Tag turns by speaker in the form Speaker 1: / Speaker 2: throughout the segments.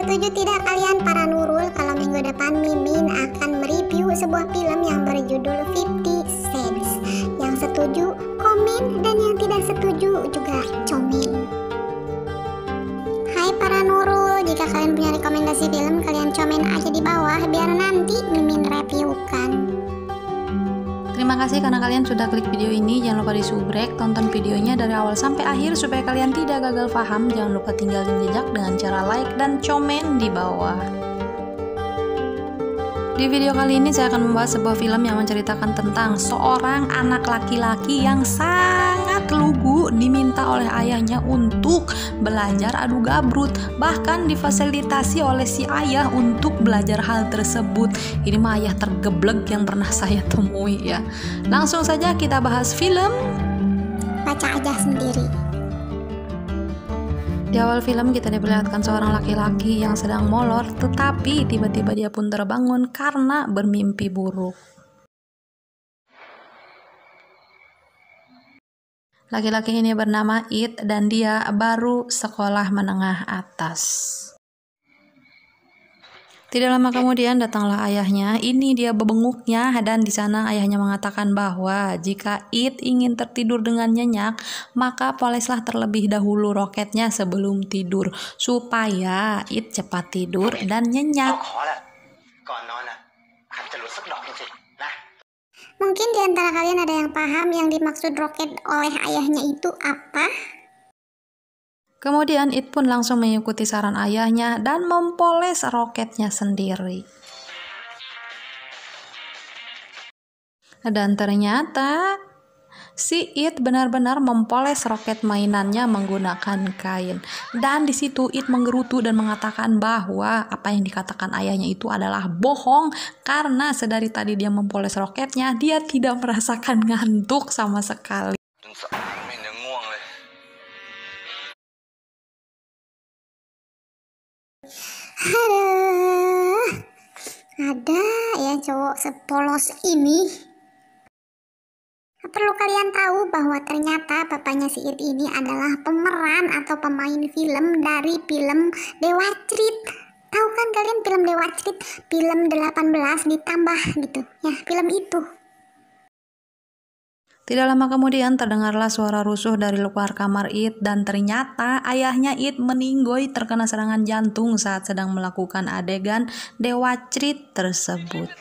Speaker 1: Setuju tidak kalian para Nurul kalau minggu depan Mimin akan mereview sebuah film yang berjudul 50 Shades? Yang setuju komen dan yang tidak setuju juga komen. Hai para Nurul, jika kalian punya rekomendasi film kalian komen aja di bawah biar nanti Mimin reviewkan.
Speaker 2: Terima kasih karena kalian sudah klik video ini. Jangan lupa di subrek, tonton videonya dari awal sampai akhir supaya kalian tidak gagal paham. Jangan lupa tinggalin jejak dengan cara like dan komen di bawah. Di video kali ini saya akan membahas sebuah film yang menceritakan tentang seorang anak laki-laki yang sangat lugu diminta oleh ayahnya untuk belajar adu gabrut, bahkan difasilitasi oleh si ayah untuk belajar hal tersebut. Ini mah ayah tergeblek yang pernah saya temui ya. Langsung saja kita bahas film.
Speaker 1: Baca aja sendiri.
Speaker 2: Di awal film kita diperlihatkan seorang laki-laki yang sedang molor, tetapi tiba-tiba dia pun terbangun karena bermimpi buruk. Laki-laki ini bernama It dan dia baru sekolah menengah atas. Tidak lama kemudian datanglah ayahnya. Ini dia bebenguknya dan di sana ayahnya mengatakan bahwa jika It ingin tertidur dengan nyenyak, maka poleslah terlebih dahulu roketnya sebelum tidur supaya It cepat tidur dan nyenyak.
Speaker 1: Mungkin di antara kalian ada yang paham yang dimaksud roket oleh ayahnya itu apa?
Speaker 2: Kemudian It pun langsung mengikuti saran ayahnya dan mempoles roketnya sendiri. Dan ternyata si It benar-benar mempoles roket mainannya menggunakan kain. Dan di situ It menggerutu dan mengatakan bahwa apa yang dikatakan ayahnya itu adalah bohong karena sedari tadi dia mempoles roketnya dia tidak merasakan ngantuk sama sekali.
Speaker 1: Aduh, ada ya cowok sepolos ini. Perlu kalian tahu bahwa ternyata papanya si It ini adalah pemeran atau pemain film dari film Dewa Crit. Tahu kan kalian film Dewa Crit? Film 18 ditambah gitu ya, film itu.
Speaker 2: Tidak lama kemudian terdengarlah suara rusuh dari luar kamar It dan ternyata ayahnya It meninggoy terkena serangan jantung saat sedang melakukan adegan Dewa Crit tersebut.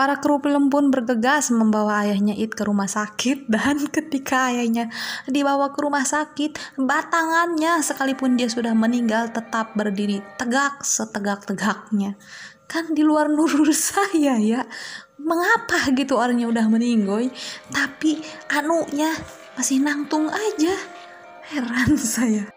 Speaker 2: Para kru film pun bergegas membawa ayahnya It ke rumah sakit dan ketika ayahnya dibawa ke rumah sakit, batangannya sekalipun dia sudah meninggal tetap berdiri tegak setegak-tegaknya. Kan di luar nurul saya ya. Mengapa gitu orangnya udah meninggoy tapi anunya masih nangtung aja, heran saya.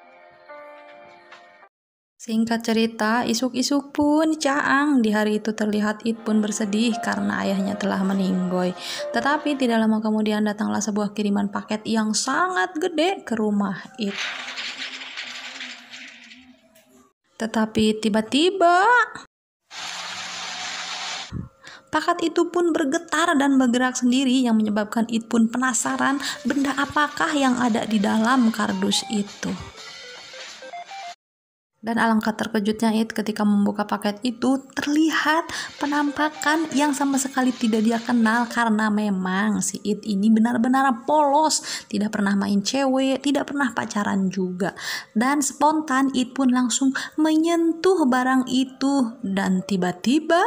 Speaker 2: Singkat cerita, isuk-isuk pun Caang di hari itu terlihat It pun bersedih karena ayahnya telah meninggoy. Tetapi tidak lama kemudian datanglah sebuah kiriman paket yang sangat gede ke rumah It. Tetapi tiba-tiba paket itu pun bergetar dan bergerak sendiri yang menyebabkan It pun penasaran benda apakah yang ada di dalam kardus itu. Dan alangkah terkejutnya It ketika membuka paket itu terlihat penampakan yang sama sekali tidak dia kenal karena memang si It ini benar-benar polos, tidak pernah main cewek, tidak pernah pacaran juga. Dan spontan It pun langsung menyentuh barang itu dan tiba-tiba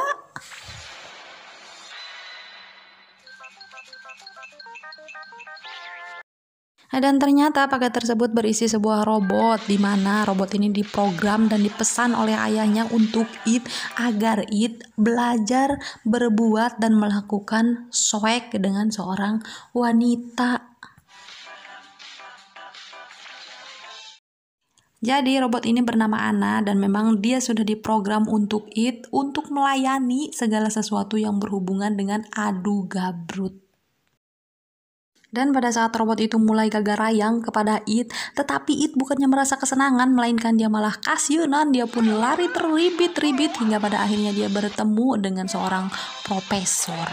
Speaker 2: dan ternyata paket tersebut berisi sebuah robot di mana robot ini diprogram dan dipesan oleh ayahnya untuk It agar It belajar berbuat dan melakukan swag dengan seorang wanita. Jadi robot ini bernama Anna dan memang dia sudah diprogram untuk It untuk melayani segala sesuatu yang berhubungan dengan adu gabrut. Dan pada saat robot itu mulai gagah rayang kepada It, tetapi It bukannya merasa kesenangan, melainkan dia malah kasiunan. Dia pun lari terribit-ribit hingga pada akhirnya dia bertemu dengan seorang profesor.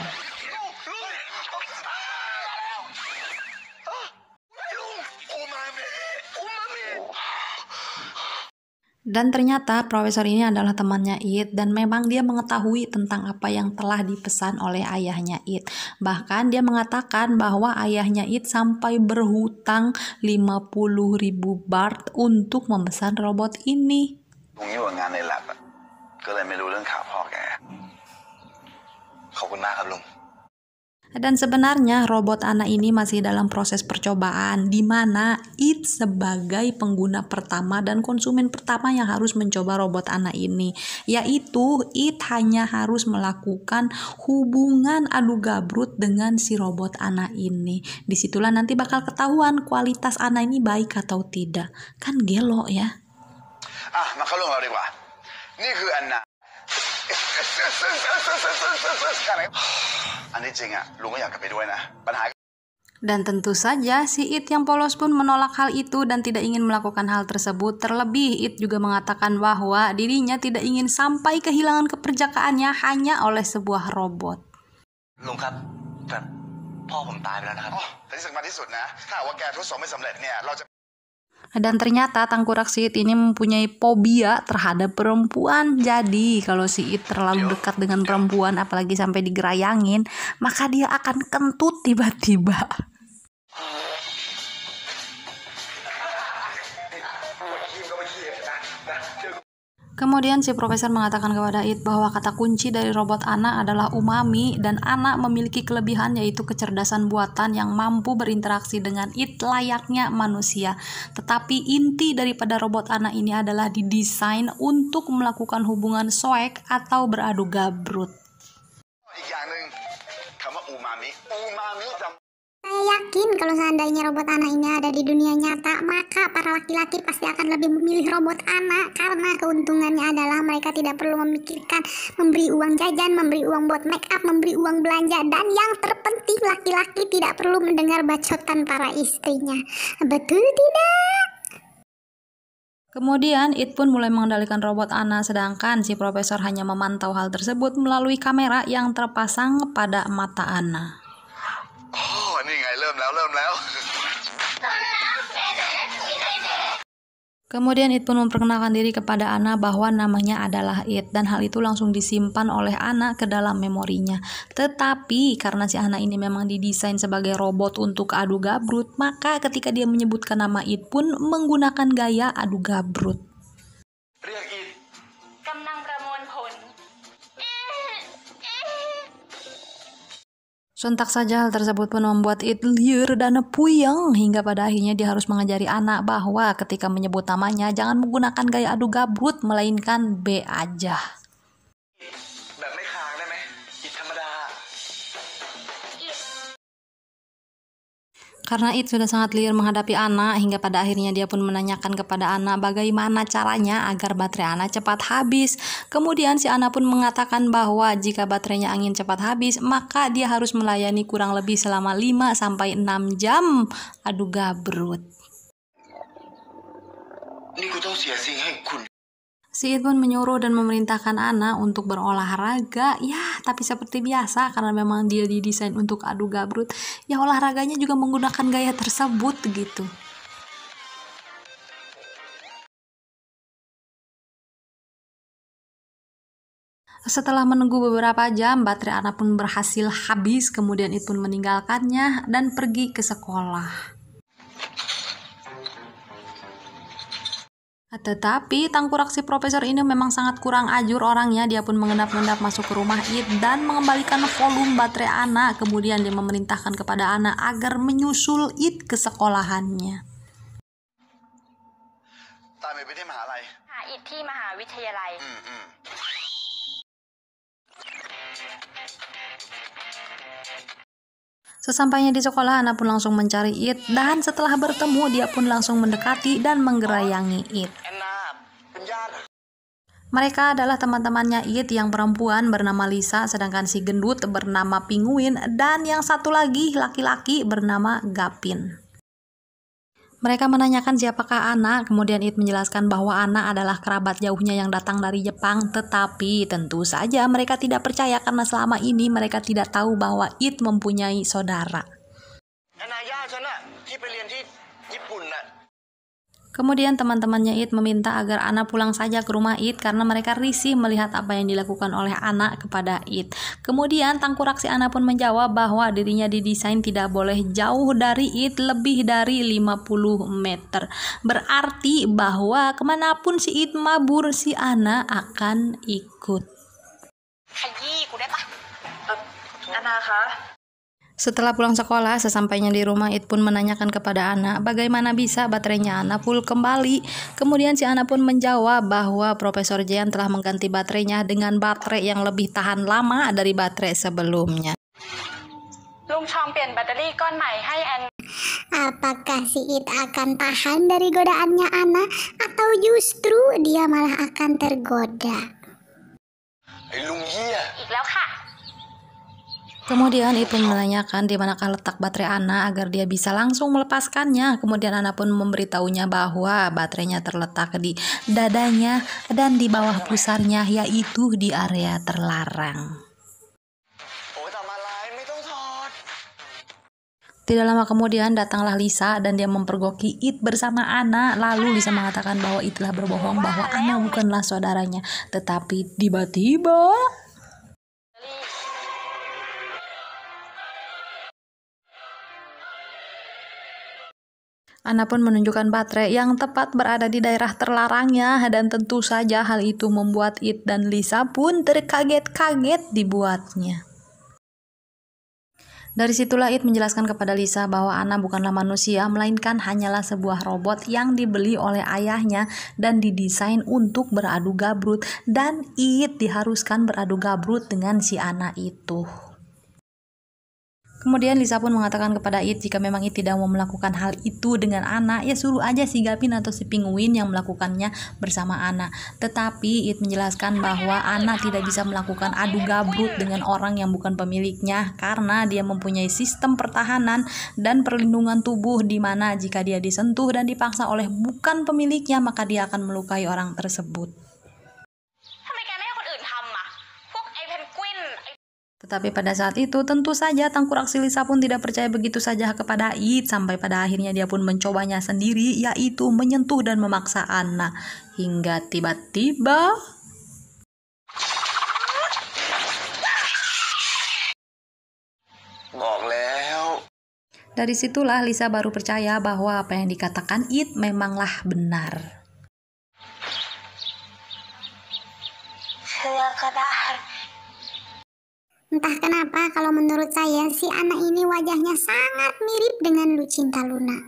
Speaker 2: Dan ternyata profesor ini adalah temannya It dan memang dia mengetahui tentang apa yang telah dipesan oleh ayahnya It. Bahkan dia mengatakan bahwa ayahnya It sampai berhutang 50.000 baht untuk memesan robot ini.
Speaker 3: ตรงนี้ว่างานในแลบอ่ะก็เลยไม่รู้เรื่องข่าวพ่อแกขอบคุณมากครับลุง
Speaker 2: Dan sebenarnya robot Ana ini masih dalam proses percobaan di mana It sebagai pengguna pertama dan konsumen pertama yang harus mencoba robot Ana ini, yaitu It hanya harus melakukan hubungan adu gabrut dengan si robot Ana ini. Disitulah nanti bakal ketahuan kualitas Ana ini baik atau tidak. Kan gelo ya.
Speaker 3: มาเข้าเรื่องเราดีกว่านี่คืออันน่ะอันนี้จริงอ่ะลุงก็อยากกลับไปด้วยนะปัญหา
Speaker 2: Dan tentu saja si It yang polos pun menolak hal itu dan tidak ingin melakukan hal tersebut. Terlebih It juga mengatakan bahwa dirinya tidak ingin sampai kehilangan keperjakaannya hanya oleh sebuah robot.
Speaker 3: ลุงครับแต่พ่อผมตายไปแล้วนะครับแต่ที่สำคัญที่สุดนะถ้าว่าแกทดสอบไม่สำเร็จเนี่ยเราจะ
Speaker 2: Dan ternyata tangkurak si It ini mempunyai fobia terhadap perempuan. Jadi kalau si It terlalu dekat dengan perempuan, apalagi sampai digerayangin, maka dia akan kentut tiba-tiba. Kemudian si profesor mengatakan kepada It bahwa kata kunci dari robot Ana adalah umami dan Ana memiliki kelebihan yaitu kecerdasan buatan yang mampu berinteraksi dengan It layaknya manusia. Tetapi inti daripada robot Ana ini adalah didesain untuk melakukan hubungan soek atau beradu gabrut.
Speaker 1: Saya yakin kalau seandainya robot Ana ini ada di dunia nyata, maka para laki-laki pasti akan lebih memilih robot Ana karena keuntungannya adalah mereka tidak perlu memikirkan memberi uang jajan, memberi uang buat make up, memberi uang belanja, dan yang terpenting laki-laki tidak perlu mendengar bacotan para istrinya. Betul tidak?
Speaker 2: Kemudian It pun mulai mengendalikan robot Ana sedangkan si profesor hanya memantau hal tersebut melalui kamera yang terpasang pada mata Ana.
Speaker 3: นี่ไงเริ่มแล้ว
Speaker 2: Kemudian It pun memperkenalkan diri kepada Ana bahwa namanya adalah It dan hal itu langsung disimpan oleh Ana ke dalam memorinya. Tetapi karena si Ana ini memang didesain sebagai robot untuk adu gabrut, maka ketika dia menyebutkan nama It pun menggunakan gaya adu gabrut.
Speaker 3: เรียกอีก
Speaker 4: กำลังประมวลผล
Speaker 2: Sontak saja hal tersebut pun membuat It liar dan puyeng hingga pada akhirnya dia harus mengajari anak bahwa ketika menyebut namanya jangan menggunakan gaya adu gabrut melainkan B aja.
Speaker 3: แบบไม่ค้างได้ไหมอีกธรรมดา
Speaker 2: Karena It sudah sangat liar menghadapi Ana hingga pada akhirnya dia pun menanyakan kepada Ana bagaimana caranya agar baterai Ana cepat habis. Kemudian si Ana pun mengatakan bahwa jika baterainya angin cepat habis maka dia harus melayani kurang lebih selama 5-6 jam adu gabrut.
Speaker 3: นี่กูต้องเสียสิ่งให้คุณ
Speaker 2: Si It pun menyuruh dan memerintahkan Ana untuk berolahraga. Ya, tapi seperti biasa karena memang dia didesain untuk adu gabrut, ya olahraganya juga menggunakan gaya tersebut gitu. Setelah menunggu beberapa jam, baterai Ana pun berhasil habis. Kemudian It pun meninggalkannya dan pergi ke sekolah. Tetapi tangkurak si profesor ini memang sangat kurang ajur orangnya. Dia pun mengendap-endap masuk ke rumah It dan mengembalikan volume baterai Ana. Kemudian dia memerintahkan kepada Ana agar menyusul It ke sekolahannya.
Speaker 3: ตามไปที่มหาลัย
Speaker 4: หาอิฐที่มหาวิทยาลัย
Speaker 2: Sesampainya di sekolah, Ana pun langsung mencari It dan setelah bertemu dia pun langsung mendekati dan menggerayangi It.
Speaker 3: แอนนาเป็นญาติ
Speaker 2: Mereka adalah teman-temannya It yang perempuan bernama Lisa, sedangkan si gendut bernama Pinguin dan yang satu lagi laki-laki bernama Gapin. Mereka menanyakan siapakah Ana, kemudian It menjelaskan bahwa Ana adalah kerabat jauhnya yang datang dari Jepang, tetapi tentu saja mereka tidak percaya karena selama ini mereka tidak tahu bahwa It mempunyai saudara.
Speaker 3: แอนนาญาติฉันน่ะที่ไปเรียนที่ญี่ปุ่นน่ะ
Speaker 2: Kemudian teman-temannya It meminta agar Ana pulang saja ke rumah It karena mereka risih melihat apa yang dilakukan oleh Ana kepada It. Kemudian tangkurak si Ana pun menjawab bahwa dirinya didesain tidak boleh jauh dari It lebih dari 50 meter. Berarti bahwa kemanapun si It mabur, si Ana akan ikut.
Speaker 4: ขยี้กูได้ปะอาณาคะ
Speaker 2: Setelah pulang sekolah, sesampainya di rumah It pun menanyakan kepada Ana bagaimana bisa baterainya Ana full kembali. Kemudian si Ana pun menjawab bahwa Profesor Jean telah mengganti baterainya dengan baterai yang lebih tahan lama dari baterai sebelumnya.
Speaker 4: ลุงชอมเปลี่ยนแบตเตอรี่ก้อนใหม่ให้แอน
Speaker 1: Apakah si It akan tahan dari godaannya Ana atau justru dia malah akan tergoda?
Speaker 3: ไอ้ลุงเหี้ย
Speaker 4: อีกแล้วค่ะ
Speaker 2: Kemudian It pun menanyakan di manakah letak baterai Ana agar dia bisa langsung melepaskannya. Kemudian Ana pun memberitahunya bahwa baterainya terletak di dadanya dan di bawah pusarnya, yaitu di area terlarang.
Speaker 3: โอ้ยทำอะไรไม่ต้องถอด
Speaker 2: Tidak lama kemudian datanglah Lisa dan dia mempergoki It bersama Ana. Lalu Lisa mengatakan bahwa It telah berbohong bahwa Ana bukanlah saudaranya. Tetapi tiba-tiba Ana pun menunjukkan baterai yang tepat berada di daerah terlarangnya, dan tentu saja hal itu membuat It dan Lisa pun terkaget-kaget dibuatnya. Dari situlah It menjelaskan kepada Lisa bahwa Ana bukanlah manusia, melainkan hanyalah sebuah robot yang dibeli oleh ayahnya dan didesain untuk beradu gabrut, dan It diharuskan beradu gabrut dengan si Ana itu. Kemudian Lisa pun mengatakan kepada It jika memang It tidak mau melakukan hal itu dengan Ana, ya suruh aja si Gavin atau si Penguin yang melakukannya bersama Ana. Tetapi It menjelaskan bahwa Ana tidak bisa melakukan adu gabrut dengan orang yang bukan pemiliknya karena dia mempunyai sistem pertahanan dan perlindungan tubuh di mana jika dia disentuh dan dipaksa oleh bukan pemiliknya maka dia akan melukai orang tersebut.
Speaker 4: ทำไมแกไม่ให้คนอื่นทำอ่ะ พวกไอ้เพนกวิน
Speaker 2: Tetapi pada saat itu tentu saja tangkurak si Lisa pun tidak percaya begitu saja kepada It, sampai pada akhirnya dia pun mencobanya sendiri, yaitu menyentuh dan memaksa Ana. Hingga tiba-tiba dari situlah Lisa baru percaya bahwa apa yang dikatakan It memanglah benar.
Speaker 4: เชื่อก็ได้
Speaker 1: Entah kenapa kalau menurut saya si Ana ini wajahnya sangat mirip dengan Lucinta Luna.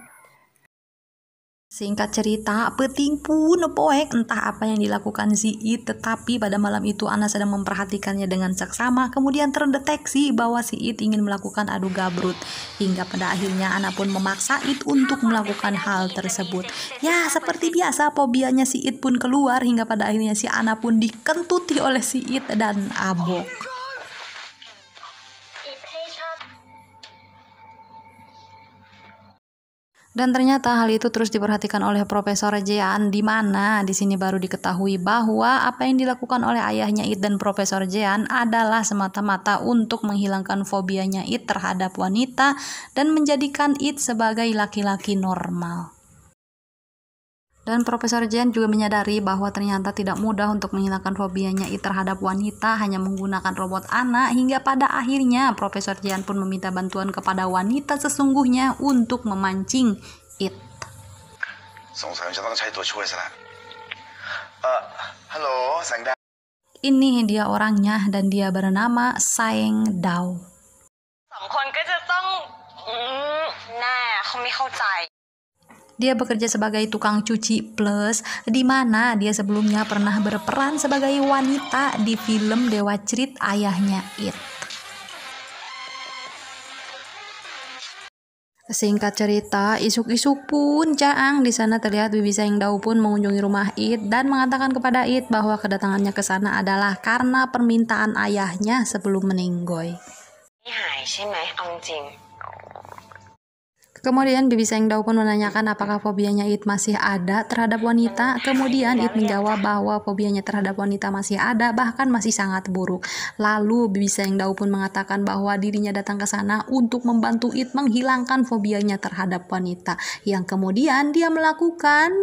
Speaker 2: Singkat cerita, penting pun poek entah apa yang dilakukan si It, tetapi pada malam itu Ana sedang memperhatikannya dengan seksama. Kemudian terdeteksi bahwa si It ingin melakukan adu gabrut, hingga pada akhirnya Ana pun memaksa It untuk melakukan hal tersebut. Ya, seperti biasa fobianya si It pun keluar, hingga pada akhirnya si Ana pun dikentuti oleh si It dan abok. Dan ternyata hal itu terus diperhatikan oleh Profesor Jean, di mana di sini baru diketahui bahwa apa yang dilakukan oleh ayahnya It dan Profesor Jean adalah semata-mata untuk menghilangkan fobianya It terhadap wanita dan menjadikan It sebagai laki-laki normal. Dan Profesor Jean juga menyadari bahwa ternyata tidak mudah untuk menghilangkan fobianya It terhadap wanita hanya menggunakan robot Ana, hingga pada akhirnya Profesor Jean pun meminta bantuan kepada wanita sesungguhnya untuk memancing It. Ini dia orangnya dan dia bernama Saeng Dao.
Speaker 4: สองคนก็จะต้องแน่เขาไม่เข้าใจ
Speaker 2: Dia bekerja sebagai tukang cuci plus, di mana dia sebelumnya pernah berperan sebagai wanita di film Dewa Cerit ayahnya It. Singkat cerita, isuk-isuk pun Caang di sana terlihat Bibi Saeng Dao pun mengunjungi rumah It dan mengatakan kepada It bahwa kedatangannya ke sana adalah karena permintaan ayahnya sebelum meninggoy.
Speaker 4: ไม่หายใช่ไหมเอาจริง
Speaker 2: Kemudian Bibi Sengdao pun menanyakan apakah fobianya It masih ada terhadap wanita. Kemudian It menjawab bahwa fobianya terhadap wanita masih ada, bahkan masih sangat buruk. Lalu Bibi Sengdao pun mengatakan bahwa dirinya datang ke sana untuk membantu It menghilangkan fobianya terhadap wanita, yang kemudian dia melakukan.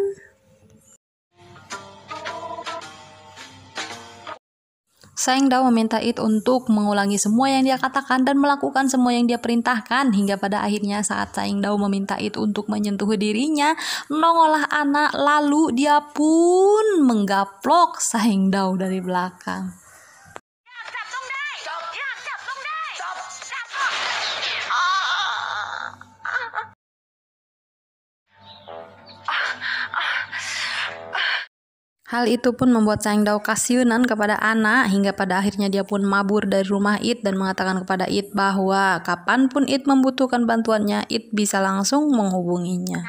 Speaker 2: Sengdao meminta It untuk mengulangi semua yang dia katakan dan melakukan semua yang dia perintahkan, hingga pada akhirnya saat Sengdao meminta It untuk menyentuh dirinya, nongollah anak, lalu dia pun menggaplok Sengdao dari belakang. Hal itu pun membuat Sengdao kasiunan kepada Ana, hingga pada akhirnya dia pun mabur dari rumah It dan mengatakan kepada It bahwa kapanpun It membutuhkan bantuannya, It bisa langsung menghubunginya.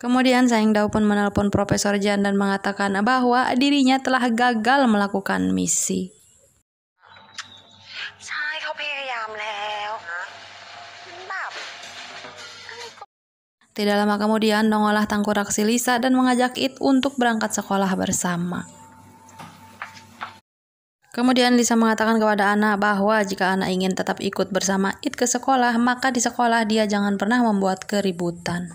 Speaker 2: Kemudian Sengdao pun menelpon Profesor Jan dan mengatakan bahwa dirinya telah gagal melakukan misi. Tidak lama kemudian, nongollah tangkurak si Lisa dan mengajak It untuk berangkat sekolah bersama. Kemudian Lisa mengatakan kepada Ana bahwa jika Ana ingin tetap ikut bersama It ke sekolah, maka di sekolah dia jangan pernah membuat keributan.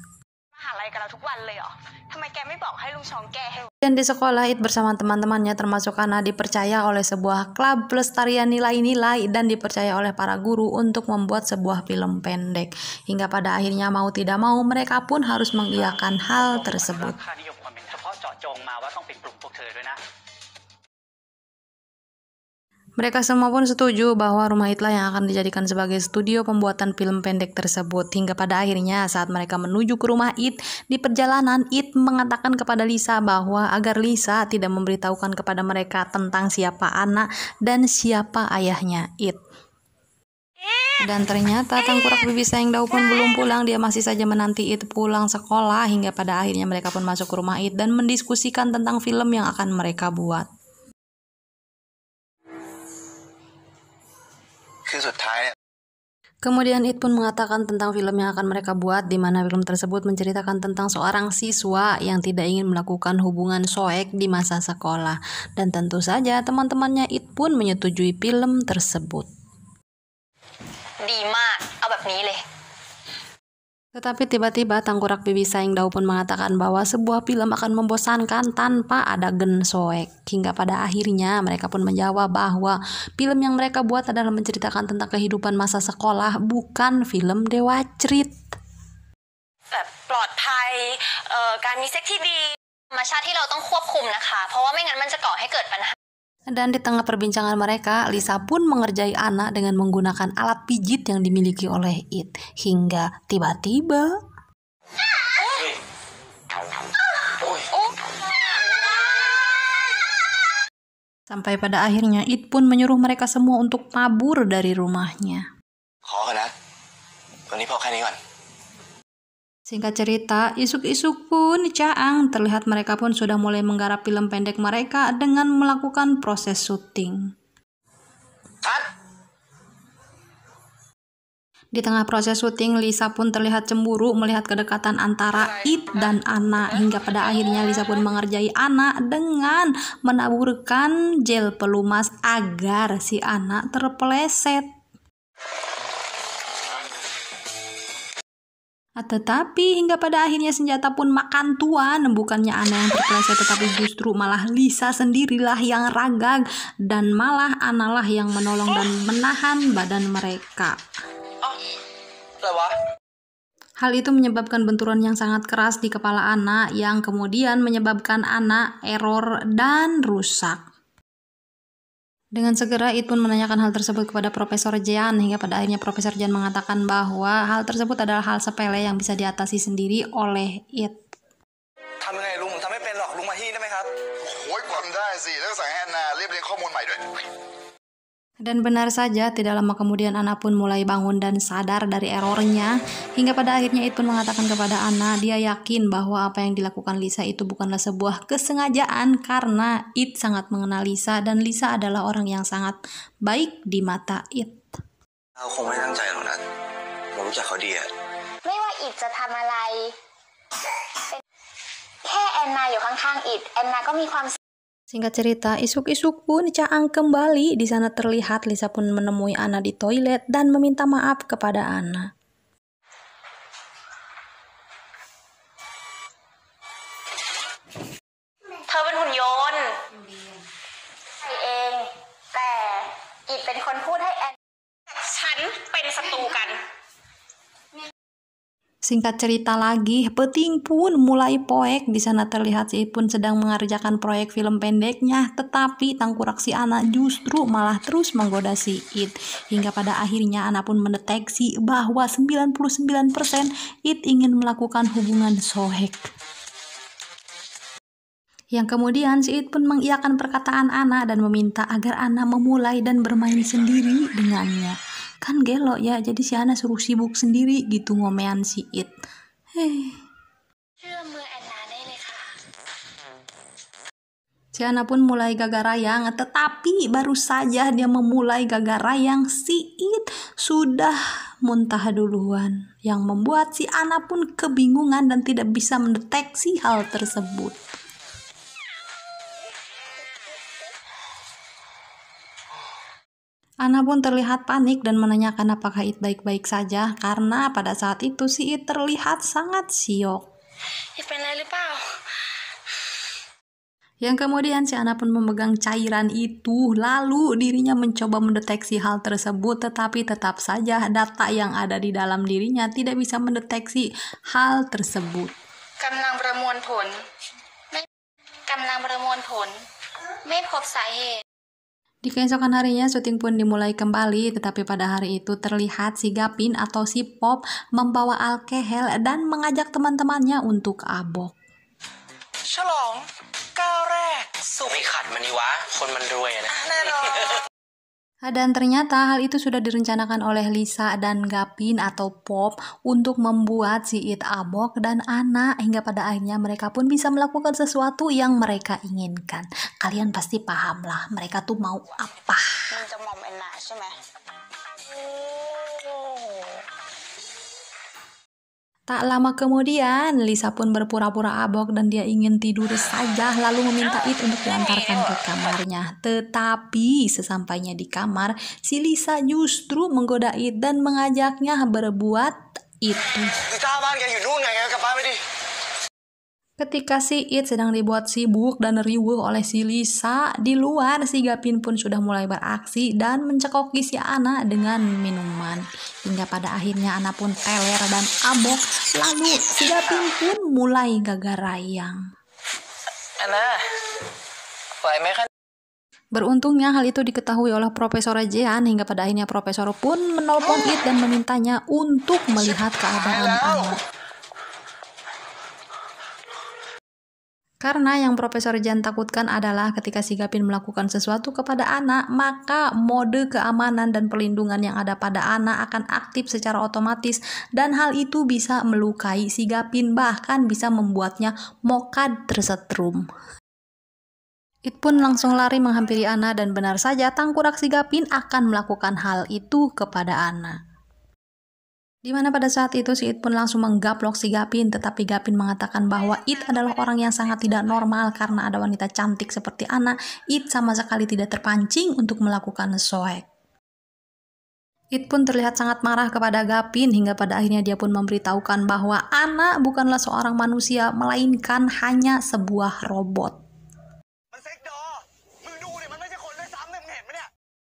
Speaker 2: Dan di sekolah It bersama teman-temannya termasuk Ana dipercaya oleh sebuah klub pelestarian nilai-nilai dan dipercaya oleh para guru untuk membuat sebuah film pendek. Hingga pada akhirnya mau tidak mau mereka pun harus mengiyakan hal tersebut. Mereka semua pun setuju bahwa rumah Itlah yang akan dijadikan sebagai studio pembuatan film pendek tersebut. Hingga pada akhirnya saat mereka menuju ke rumah It, di perjalanan It mengatakan kepada Lisa bahwa agar Lisa tidak memberitahukan kepada mereka tentang siapa anak dan siapa ayahnya It. Dan ternyata tangkurak Bibi Sengdao pun belum pulang, dia masih saja menanti It pulang sekolah, hingga pada akhirnya mereka pun masuk ke rumah It dan mendiskusikan tentang film yang akan mereka buat. Kemudian It pun mengatakan tentang film yang akan mereka buat, di mana film tersebut menceritakan tentang seorang siswa yang tidak ingin melakukan hubungan soek di masa sekolah. Dan tentu saja teman-temannya It pun menyetujui film tersebut. Tetapi tiba-tiba tangkurak Bibi Sengdao pun mengatakan bahwa sebuah film akan membosankan tanpa adegan soek. Hingga pada akhirnya mereka pun menjawab bahwa film yang mereka buat adalah menceritakan tentang kehidupan masa sekolah, bukan film Dewa Crit. Dan di tengah perbincangan mereka, Lisa pun mengerjai Ana dengan menggunakan alat pijit yang dimiliki oleh It. Hingga tiba-tiba sampai pada akhirnya It pun menyuruh mereka semua untuk kabur dari rumahnya. Singkat cerita, isuk-isuk pun caang, terlihat mereka pun sudah mulai menggarap film pendek mereka dengan melakukan proses syuting. Di tengah proses syuting, Lisa pun terlihat cemburu melihat kedekatan antara It dan Ana, hingga pada akhirnya Lisa pun mengerjai Ana dengan menaburkan gel pelumas agar si Ana terpeleset. Tetapi hingga pada akhirnya senjata pun makan tuan, bukannya Ana yang terpeleset tetapi justru malah Lisa sendirilah yang ragag, dan malah Ana lah yang menolong dan menahan badan mereka. Hal itu menyebabkan benturan yang sangat keras di kepala Ana, yang kemudian menyebabkan Ana error dan rusak. Dengan segera It pun menanyakan hal tersebut kepada Profesor Jan, hingga pada akhirnya Profesor Jan mengatakan bahwa hal tersebut adalah hal sepele yang bisa diatasi sendiri oleh It. Dan benar saja, tidak lama kemudian Ana pun mulai bangun dan sadar dari errornya, hingga pada akhirnya It pun mengatakan kepada Ana dia yakin bahwa apa yang dilakukan Lisa itu bukanlah sebuah kesengajaan, karena It sangat mengenal Lisa dan Lisa adalah orang yang sangat baik di mata It.
Speaker 3: เราคงไม่ตั้งใจหรอกนะเรารู้จักเขาดีอะ
Speaker 1: ไม่ว่าอิดจะทำอะไรแค่แอนนาอยู่ข้างๆอิดแอนนาก็มีความ
Speaker 2: Singkat cerita, isuk-isuk pun Caang kembali. Di sana terlihat Lisa pun menemui Anna di toilet dan meminta maaf kepada Anna.
Speaker 4: เธอเป็นหุ่นยนต์
Speaker 1: เองแต่อิดเป็นคนพูดให้แอน
Speaker 4: ฉันเป็นศัตรูกัน
Speaker 2: Singkat cerita lagi, Peting pun mulai poek. Di sana terlihat si It pun sedang mengerjakan proyek film pendeknya, tetapi tangkurak si Anna justru malah terus menggoda si It. Hingga pada akhirnya Anna pun mendeteksi bahwa 99% It ingin melakukan hubungan sohek. Yang kemudian si It pun mengiyakan perkataan Anna dan meminta agar Anna memulai dan bermain sendiri dengannya. Kan gelo ya, jadi si Anna suruh sibuk sendiri gitu ngomean si It. Si Anna pun mulai gagarayang, tetapi baru saja dia memulai gagarayang, si It sudah muntah duluan. Yang membuat si Anna pun kebingungan dan tidak bisa mendeteksi hal tersebut. Anna pun terlihat panik dan menanyakan apakah It baik-baik saja karena pada saat itu si It terlihat sangat syok. Yang kemudian si Anna pun memegang cairan itu, lalu dirinya mencoba mendeteksi hal tersebut, tetapi tetap saja data yang ada di dalam dirinya tidak bisa mendeteksi hal tersebut.
Speaker 1: กำลังประมวลผลไม่พบสาเหตุ
Speaker 2: Di keesokan harinya syuting pun dimulai kembali, tetapi pada hari itu terlihat si Gavin atau si Pop membawa alkohol dan mengajak teman-temannya untuk abok.
Speaker 3: ฉลองก้าวแรกสุขไม่ขัดมันนี่วะคนมันรวยนะแน่นอน
Speaker 2: Dan ternyata hal itu sudah direncanakan oleh Lisa dan Gavin atau Pop untuk membuat si It abok dan Anna, hingga pada akhirnya mereka pun bisa melakukan sesuatu yang mereka inginkan. Kalian pasti paham lah mereka tuh mau apa. Tak lama kemudian, Lisa pun berpura-pura abok dan dia ingin tidur saja, lalu meminta It untuk diantarkan ke kamarnya. Tetapi sesampainya di kamar, si Lisa justru menggoda It dan mengajaknya berbuat itu. Ketika si It sedang dibuat sibuk dan riuh oleh si Lisa, di luar si Gavin pun sudah mulai beraksi dan mencekoki si Anna dengan minuman. Hingga pada akhirnya Anna pun teler dan abok, lalu si Gavin pun mulai gagarayang. Beruntungnya hal itu diketahui oleh Profesor Jean, hingga pada akhirnya Profesor pun menelpon It dan memintanya untuk melihat keadaan Anna. Karena yang Profesor Jean takutkan adalah ketika si Gavin melakukan sesuatu kepada Anna, maka mode keamanan dan perlindungan yang ada pada Anna akan aktif secara otomatis dan hal itu bisa melukai si Gavin, bahkan bisa membuatnya mokad tersetrum. It pun langsung lari menghampiri Anna dan benar saja tangkurak si Gavin akan melakukan hal itu kepada Anna. Di mana pada saat itu si It pun langsung menggaplok si Gavin, tetapi Gavin mengatakan bahwa It adalah orang yang sangat tidak normal karena ada wanita cantik seperti Anna. It sama sekali tidak terpancing untuk melakukan soek. It pun terlihat sangat marah kepada Gavin, hingga pada akhirnya dia pun memberitahukan bahwa Anna bukanlah seorang manusia, melainkan hanya sebuah robot.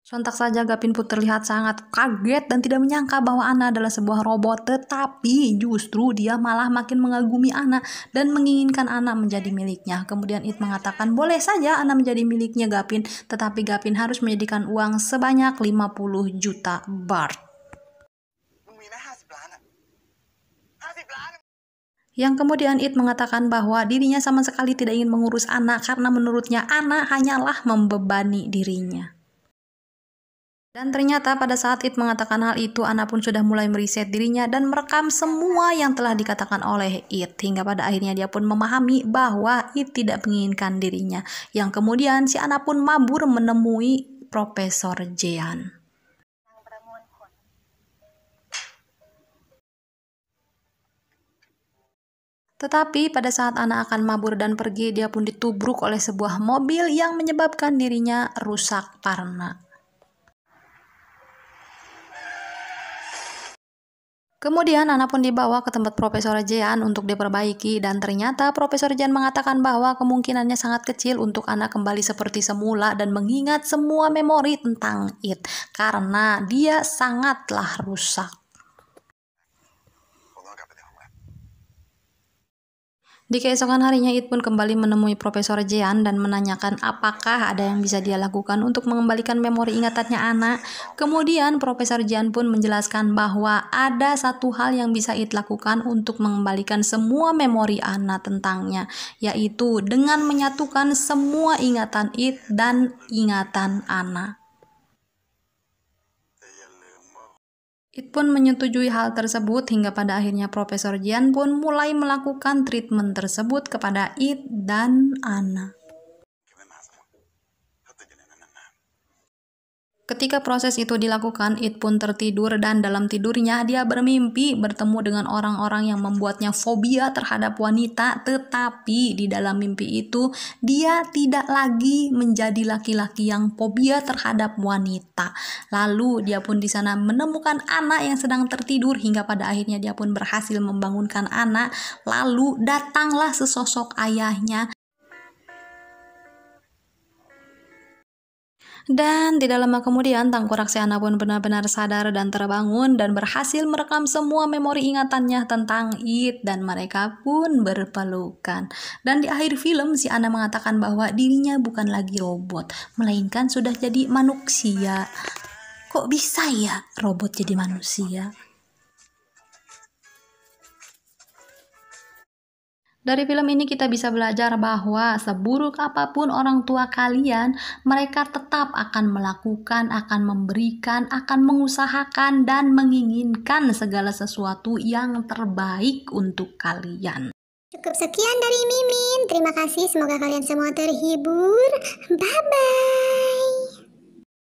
Speaker 2: Sontak saja Gavin pun terlihat sangat kaget dan tidak menyangka bahwa Anna adalah sebuah robot, tetapi justru dia malah makin mengagumi Anna dan menginginkan Anna menjadi miliknya. Kemudian It mengatakan boleh saja Anna menjadi miliknya Gavin, tetapi Gavin harus menyediakan uang sebanyak 50 juta baht. Yang kemudian It mengatakan bahwa dirinya sama sekali tidak ingin mengurus Anna karena menurutnya Anna hanyalah membebani dirinya. Dan ternyata pada saat It mengatakan hal itu, Anna pun sudah mulai meriset dirinya dan merekam semua yang telah dikatakan oleh It. Hingga pada akhirnya dia pun memahami bahwa It tidak menginginkan dirinya. Yang kemudian si Anna pun mabur menemui Profesor Jean. Tetapi pada saat Ana akan mabur dan pergi, dia pun ditubruk oleh sebuah mobil yang menyebabkan dirinya rusak parah. Kemudian Ana pun dibawa ke tempat Profesor Jean untuk diperbaiki, dan ternyata Profesor Jean mengatakan bahwa kemungkinannya sangat kecil untuk Ana kembali seperti semula dan mengingat semua memori tentang It karena dia sangatlah rusak. Di keesokan harinya, It pun kembali menemui Profesor Jean dan menanyakan apakah ada yang bisa dia lakukan untuk mengembalikan memori ingatannya Ana. Kemudian Profesor Jean pun menjelaskan bahwa ada satu hal yang bisa It lakukan untuk mengembalikan semua memori Ana tentangnya, yaitu dengan menyatukan semua ingatan It dan ingatan Ana. It pun menyetujui hal tersebut hingga pada akhirnya Profesor Jean pun mulai melakukan treatment tersebut kepada It dan Ana. Ketika proses itu dilakukan, It pun tertidur dan dalam tidurnya dia bermimpi bertemu dengan orang-orang yang membuatnya fobia terhadap wanita, tetapi di dalam mimpi itu dia tidak lagi menjadi laki-laki yang fobia terhadap wanita. Lalu dia pun di sana menemukan Ana yang sedang tertidur hingga pada akhirnya dia pun berhasil membangunkan Ana. Lalu datanglah sesosok ayahnya. Dan tidak lama kemudian tengkorak si Ana pun benar-benar sadar dan terbangun dan berhasil merekam semua memori ingatannya tentang It dan mereka pun berpelukan. Dan di akhir film si Ana mengatakan bahwa dirinya bukan lagi robot, melainkan sudah jadi manusia. Kok bisa ya robot jadi manusia? Dari film ini kita bisa belajar bahwa seburuk apapun orang tua kalian, mereka tetap akan melakukan, akan memberikan, akan mengusahakan dan menginginkan segala sesuatu yang terbaik untuk kalian.
Speaker 1: Cukup sekian dari Mimin. Terima kasih, semoga kalian semua terhibur. Bye-bye.